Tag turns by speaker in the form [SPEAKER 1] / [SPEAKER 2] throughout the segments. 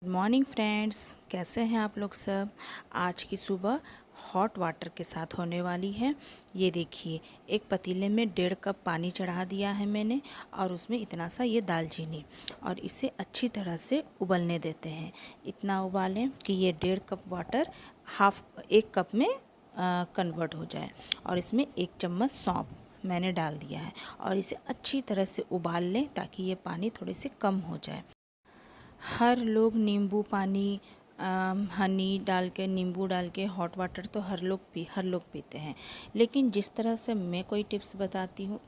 [SPEAKER 1] Morning friends, कैसे हैं आप लोग सब। आज की सुबह हॉट वाटर के साथ होने वाली है। ये देखिए, एक पतीले में 1.5 कप पानी चढ़ा दिया है मैंने और उसमें इतना सा ये दालचीनी और इसे अच्छी तरह से उबलने देते हैं। इतना उबालें कि ये 1.5 कप वाटर 1 कप में कन्वर्ट हो जाए। और इसमें 1 चम्मच सौंफ मैंने डाल दिया है और इसे अच्छी तरह से उबाल लें ताकि ये पानी थोड़े से कम हो जाए। हर लोग नींबू पानी हनी डाल के, नींबू डाल के हॉट वाटर तो हर लोग पीते हैं, लेकिन जिस तरह से मैं कोई टिप्स बताती हूँ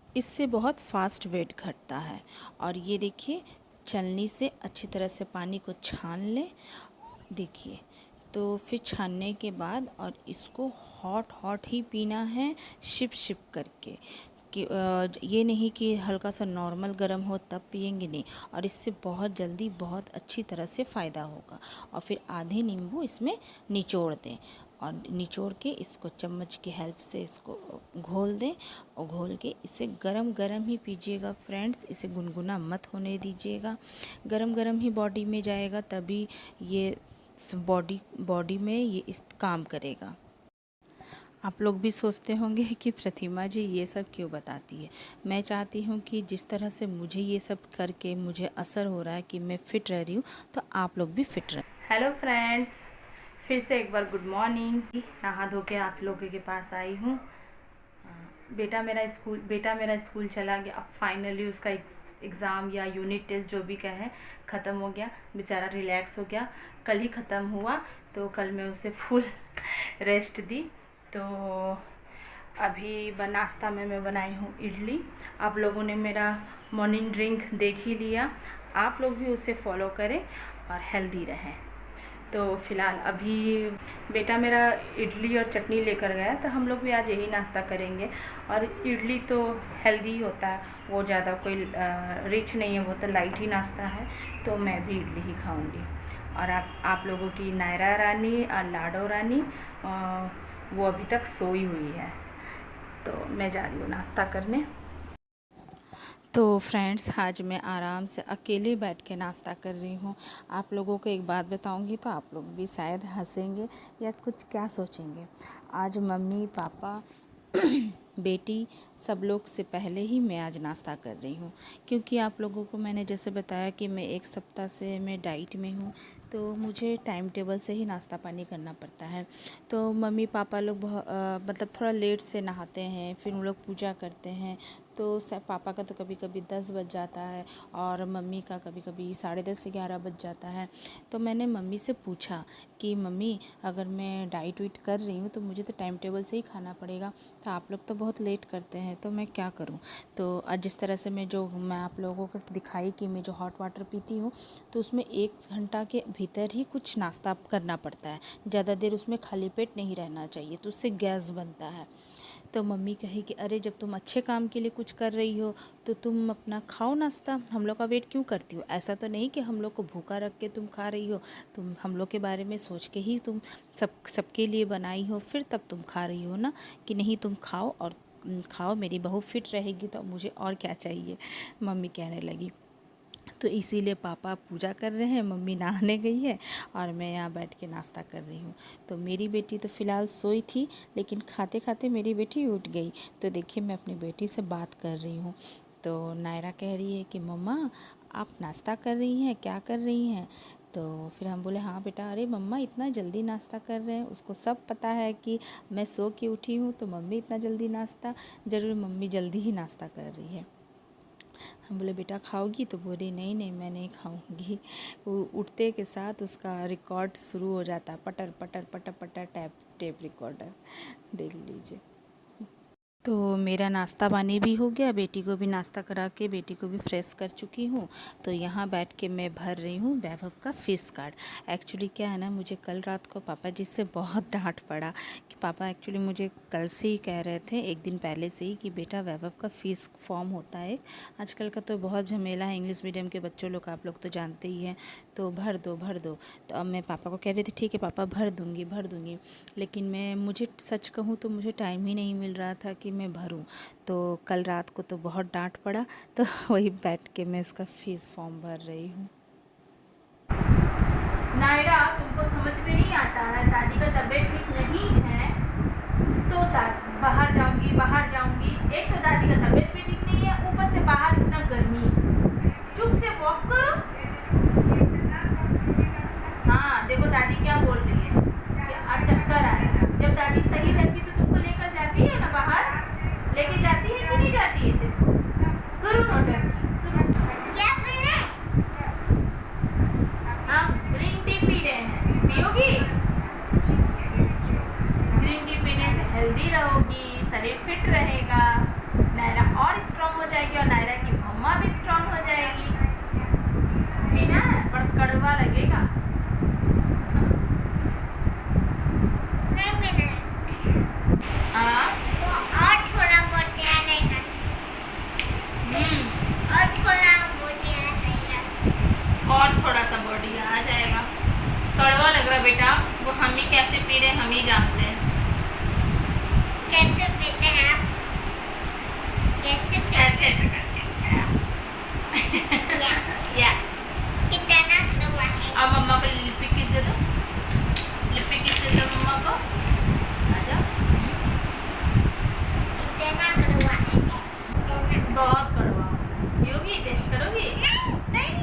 [SPEAKER 1] इससे बहुत फास्ट वेट घटता है। और ये देखिए, छलनी से अच्छी तरह से पानी को छान लें। देखिए, तो फिर छानने के बाद और इसको हॉट हॉट ही पीना है, शिप शिप करके। कि ये नहीं कि हल्का सा नॉर्मल गर्म हो तब पिएंगे, नहीं। और इससे बहुत जल्दी बहुत अच्छी तरह से फ़ायदा होगा। और फिर आधे नींबू इसमें निचोड़ दें और निचोड़ के इसको चम्मच की हेल्प से इसको घोल दें। और घोल के इसे गरम गरम ही पीजिएगा फ्रेंड्स, इसे गुनगुना मत होने दीजिएगा। गरम गरम ही बॉडी में जाएगा, तभी ये बॉडी में ये इस काम करेगा। आप लोग भी सोचते होंगे कि प्रतिमा जी ये सब क्यों बताती है। मैं चाहती हूँ कि जिस तरह से मुझे ये सब करके मुझे असर हो रहा है कि मैं फ़िट रह रही हूँ, तो आप लोग भी फिट रहें।
[SPEAKER 2] हेलो फ्रेंड्स, फिर से एक बार गुड मॉर्निंग। नहा धो के आप लोगों के पास आई हूँ। बेटा मेरा स्कूल चला गया। अब फाइनली उसका एग्ज़ाम या यूनिट टेस्ट जो भी कहें ख़त्म हो गया। बेचारा रिलैक्स हो गया। कल ही ख़त्म हुआ, तो कल मैं उसे फुल रेस्ट दी। तो अभी नाश्ता में मैं बनाई हूँ इडली। आप लोगों ने मेरा मॉर्निंग ड्रिंक देख ही लिया। आप लोग भी उसे फॉलो करें और हेल्दी रहें। तो फ़िलहाल अभी बेटा मेरा इडली और चटनी लेकर गया, तो हम लोग भी आज यही नाश्ता करेंगे। और इडली तो हेल्दी ही होता है, वो ज़्यादा कोई रिच नहीं है, वो तो लाइट ही नाश्ता है। तो मैं भी इडली ही खाऊंगी। और आप लोगों की नायरा रानी और लाडो रानी वो अभी तक सोई हुई है, तो मैं जा रही हूँ नाश्ता करने।
[SPEAKER 1] तो फ्रेंड्स, आज मैं आराम से अकेले बैठ के नाश्ता कर रही हूँ। आप लोगों को एक बात बताऊँगी तो आप लोग भी शायद हंसेंगे या कुछ क्या सोचेंगे। आज मम्मी पापा बेटी सब लोग से पहले ही मैं आज नाश्ता कर रही हूँ, क्योंकि आप लोगों को मैंने जैसे बताया कि मैं 1 सप्ताह से मैं डाइट में हूँ, तो मुझे टाइम टेबल से ही नाश्ता पानी करना पड़ता है। तो मम्मी पापा लोग मतलब थोड़ा लेट से नहाते हैं, फिर उन लोग पूजा करते हैं। तो पापा का तो कभी कभी 10 बज जाता है और मम्मी का कभी कभी 10:30-11 बज जाता है। तो मैंने मम्मी से पूछा कि मम्मी, अगर मैं डाइट वाइट कर रही हूँ तो मुझे तो टाइम टेबल से ही खाना पड़ेगा, तो आप लोग तो बहुत लेट करते हैं, तो मैं क्या करूँ। तो आज जिस तरह से मैं आप लोगों को दिखाई कि मैं जो हॉट वाटर पीती हूँ, तो उसमें 1 घंटा के भीतर ही कुछ नाश्ता करना पड़ता है। ज़्यादा देर उसमें खाली पेट नहीं रहना चाहिए, तो उससे गैस बनता है। तो मम्मी कही कि अरे, जब तुम अच्छे काम के लिए कुछ कर रही हो तो तुम अपना खाओ नाश्ता, हम लोग का वेट क्यों करती हो। ऐसा तो नहीं कि हम लोग को भूखा रख के तुम खा रही हो, तुम हम लोग के बारे में सोच के ही तुम सबके लिए बनाई हो, फिर तब तुम खा रही हो ना, कि नहीं तुम खाओ और खाओ, मेरी बहू फिट रहेगी तो मुझे और क्या चाहिए, मम्मी कहने लगी। तो इसीलिए पापा पूजा कर रहे हैं, मम्मी नहाने गई है और मैं यहाँ बैठ के नाश्ता कर रही हूँ। तो मेरी बेटी तो फ़िलहाल सोई थी, लेकिन खाते खाते मेरी बेटी उठ गई। तो देखिए, मैं अपनी बेटी से बात कर रही हूँ। तो नायरा कह रही है कि मम्मा, आप नाश्ता कर रही हैं, क्या कर रही हैं। तो फिर हम बोले, हाँ बेटा। अरे मम्मा, इतना जल्दी नाश्ता कर रहे हैं। उसको सब पता है कि मैं सो के उठी हूँ, तो मम्मी इतना जल्दी नाश्ता, ज़रूर मम्मी जल्दी ही नाश्ता कर रही है। हम बोले, बेटा खाओगी, तो बोली नहीं नहीं, मैं नहीं खाऊंगी। वो उठते के साथ उसका रिकॉर्ड शुरू हो जाता, पटर पटर पटर पटर, टैप टेप रिकॉर्डर, देख लीजिए। तो मेरा नाश्ता पानी भी हो गया, बेटी को भी नाश्ता करा के बेटी को भी फ्रेश कर चुकी हूँ। तो यहाँ बैठ के मैं भर रही हूँ वैभव का फ़ीस कार्ड। एक्चुअली क्या है ना, मुझे कल रात को पापा जी से बहुत डांट पड़ा कि पापा एक्चुअली मुझे कल से ही कह रहे थे, एक दिन पहले से ही, कि बेटा वैभव का फ़ीस फॉर्म होता है। आजकल का तो बहुत झमेला है, इंग्लिश मीडियम के बच्चों लोग, आप लोग तो जानते ही हैं, तो भर दो भर दो। तो अब मैं पापा को कह रही थी, ठीक है पापा, भर दूँगी। लेकिन मुझे सच कहूँ तो मुझे टाइम ही नहीं मिल रहा था कि मैं भरूं। तो कल रात को तो बहुत डांट पड़ा, तो वही बैठ के मैं उसका फ़ीस फॉर्म भर रही हूँ।
[SPEAKER 2] नायरा तुमको समझ में नहीं आता है, दादी का तबीयत ठीक नहीं है तो बाहर जाऊंगी। एक तो दादी का तबीयत भी ठीक नहीं है, ऊपर से बाहर इतना गर्मी। चुप से वॉक करो। हाँ देखो दादी क्या बोल रही है कि आज चक्कर आ रहा है। जब दादी सही रहती तो तुमको लेकर जाती है ना बाहर, लेके जाती है कि नहीं जाती है? देखो शुरू नौटंकी शुरू।
[SPEAKER 3] क्या पी रहे?
[SPEAKER 2] हम ग्रीन टी पी रहे हैं, पियोगी? ग्रीन टी पीने से हेल्दी रहोगी, शरीर फिट रहेगा, नायरा और स्ट्रांग हो जाएगी और नायरा की मम्मा भी स्ट्रांग हो जाएगी। पीना है पर कड़वा लगेगा।
[SPEAKER 3] नहीं पीना है।
[SPEAKER 2] हाँ
[SPEAKER 3] वो और थोड़ा बहुत ध्यान रहेगा। और थोड़ा बहुत ध्यान रहेगा।
[SPEAKER 2] और थोड़ा सा बॉडी आ जाएगा। कड़वा लग रहा बेटा, वो हम ही कैसे पी रहे हम ही जानते हैं।
[SPEAKER 3] कैसे पीते हैं आप? कैसे पीते
[SPEAKER 2] ऐसे ऐसे करके
[SPEAKER 3] हैं?
[SPEAKER 2] या
[SPEAKER 3] कितना कड़वा है?
[SPEAKER 2] अब मम्मा को लिपि किस दे दो, लिपि किस दे दो मम्मा को। आ जाओ।
[SPEAKER 3] कितना कड़वा है? कितना?
[SPEAKER 2] बहुत कड़वा पियोगी? टेस्ट करोगी? नहीं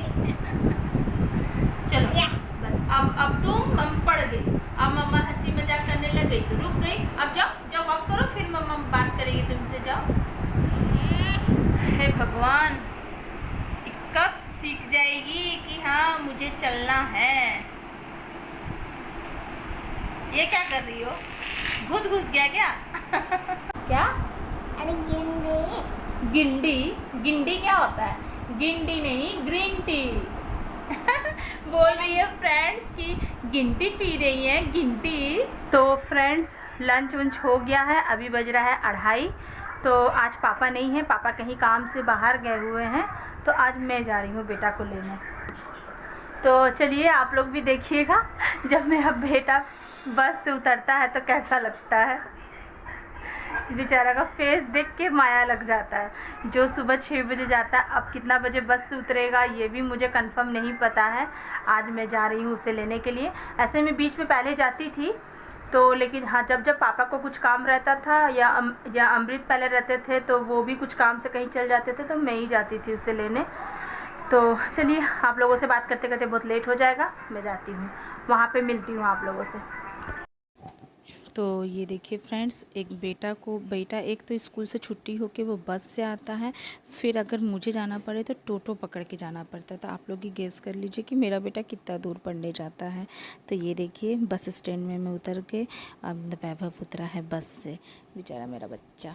[SPEAKER 2] चलो
[SPEAKER 3] या।
[SPEAKER 2] बस अब तुम पड़ गई। अब मम्मा हंसी मजाक करने लग गई तो रुक गई। अब जाओ वॉक करो, फिर मम्मा बात करेगी तुमसे। जाओ। हे भगवान, कब सीख जाएगी कि हाँ मुझे चलना है। ये क्या कर रही हो? घुस गया क्या? क्या?
[SPEAKER 3] अरे गिंडी।
[SPEAKER 2] गिंडी क्या होता है? गिंडी नहीं, ग्रीन टी। बोल रही है फ्रेंड्स की गिनती पी रही है, गिनती। तो फ्रेंड्स लंच वंच हो गया है, अभी बज रहा है 2:30। तो आज पापा नहीं है, पापा कहीं काम से बाहर गए हुए हैं, तो आज मैं जा रही हूँ बेटा को लेने। तो चलिए आप लोग भी देखिएगा जब मेरा बेटा बस से उतरता है तो कैसा लगता है। बेचारा का फेस देख के माया लग जाता है। जो सुबह 6 बजे जाता है, अब कितना बजे बस से उतरेगा ये भी मुझे कंफर्म नहीं पता है। आज मैं जा रही हूँ उसे लेने के लिए। ऐसे मैं बीच में पहले जाती थी तो, लेकिन हाँ जब पापा को कुछ काम रहता था या अमृत पहले रहते थे तो वो भी कुछ काम से कहीं चल जाते थे तो मैं ही जाती थी उसे लेने। तो चलिए आप लोगों से बात करते करते बहुत लेट हो जाएगा, मैं जाती हूँ, वहाँ पे मिलती हूँ आप लोगों से।
[SPEAKER 1] तो ये देखिए फ्रेंड्स, बेटा एक तो स्कूल से छुट्टी होके वो बस से आता है, फिर अगर मुझे जाना पड़े तो टोटो पकड़ के जाना पड़ता है। तो आप लोग ही गेस कर लीजिए कि मेरा बेटा कितना दूर पढ़ने जाता है। तो ये देखिए बस स्टैंड में मैं उतर के, अब वैभव उतरा है बस से, बेचारा मेरा बच्चा।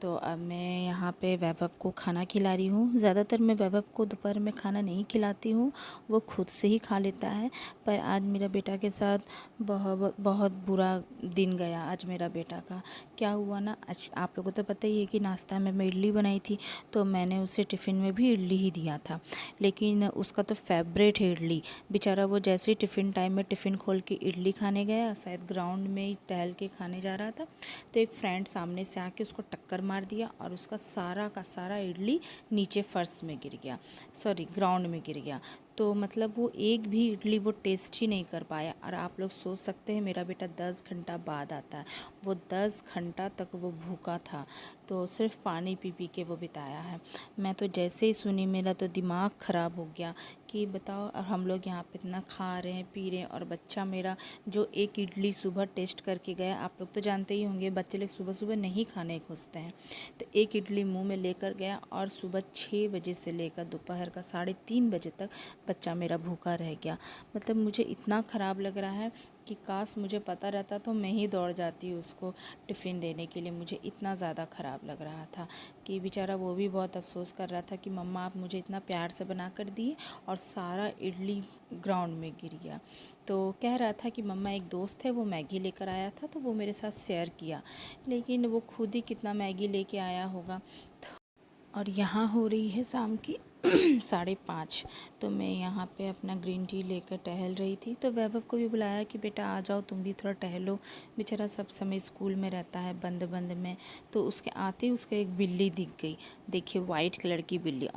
[SPEAKER 1] तो अब मैं यहाँ पे वैभव को खाना खिला रही हूँ। ज़्यादातर मैं वैभव को दोपहर में खाना नहीं खिलाती हूँ, वो खुद से ही खा लेता है। पर आज मेरा बेटा के साथ बहुत बुरा दिन गया आज मेरा बेटा का। क्या हुआ ना, आज आप लोगों को तो पता ही है कि नाश्ता में मैं इडली बनाई थी, तो मैंने उसे टिफ़िन में भी इडली ही दिया था। लेकिन उसका तो फेवरेट है इडली। बेचारा वो जैसे ही टिफ़िन टाइम में टिफ़िन खोल के इडली खाने गया, शायद ग्राउंड में ही टहल के खाने जा रहा था, तो एक फ्रेंड सामने से आके उसको टक्कर मार दिया और उसका सारा का सारा इडली नीचे फर्श में गिर गया, सॉरी ग्राउंड में गिर गया। तो मतलब वो एक भी इडली वो टेस्ट ही नहीं कर पाया। और आप लोग सोच सकते हैं मेरा बेटा 10 घंटा बाद आता है, वो 10 घंटा तक वो भूखा था, तो सिर्फ पानी पी पी के वो बिताया है। मैं तो जैसे ही सुनी मेरा तो दिमाग ख़राब हो गया कि बताओ, और हम लोग यहाँ पे इतना खा रहे हैं पी रहे हैं, और बच्चा मेरा जो एक इडली सुबह टेस्ट करके गया, आप लोग तो जानते ही होंगे बच्चे लोग सुबह सुबह नहीं खाने खोजते हैं, तो एक इडली मुंह में लेकर गया और सुबह 6 बजे से लेकर दोपहर का 3:30 बजे तक बच्चा मेरा भूखा रह गया। मतलब मुझे इतना ख़राब लग रहा है कि काश मुझे पता रहता तो मैं ही दौड़ जाती उसको टिफ़िन देने के लिए। मुझे इतना ज़्यादा ख़राब लग रहा था कि बेचारा वो भी बहुत अफसोस कर रहा था कि मम्मा आप मुझे इतना प्यार से बना कर दिए और सारा इडली ग्राउंड में गिर गया। तो कह रहा था कि मम्मा एक दोस्त है वो मैगी लेकर आया था तो वो मेरे साथ शेयर किया, लेकिन वो खुद ही कितना मैगी लेके आया होगा। और यहाँ हो रही है शाम की 5:30, तो मैं यहाँ पे अपना ग्रीन टी लेकर टहल रही थी। तो वैभव को भी बुलाया कि बेटा आ जाओ तुम भी थोड़ा टहलो, बेचारा सब समय स्कूल में रहता है बंद बंद में। तो उसके आते ही उसको एक बिल्ली दिख गई, देखिए वाइट कलर की बिल्ली।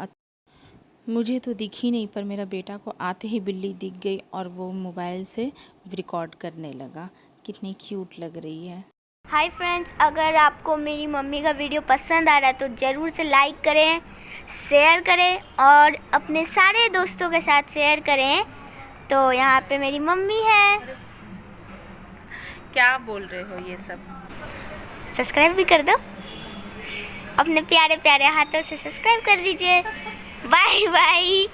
[SPEAKER 1] मुझे तो दिखी नहीं, पर मेरा बेटा को आते ही बिल्ली दिख गई और वो मोबाइल से रिकॉर्ड करने लगा। कितनी क्यूट लग रही है।
[SPEAKER 3] हाय फ्रेंड्स, अगर आपको मेरी मम्मी का वीडियो पसंद आ रहा है तो ज़रूर से लाइक करें, शेयर करें और अपने सारे दोस्तों के साथ शेयर करें। तो यहाँ पे मेरी मम्मी है।
[SPEAKER 2] क्या बोल रहे हो ये सब?
[SPEAKER 3] सब्सक्राइब भी कर दो, अपने प्यारे प्यारे हाथों से सब्सक्राइब कर दीजिए। Bye bye.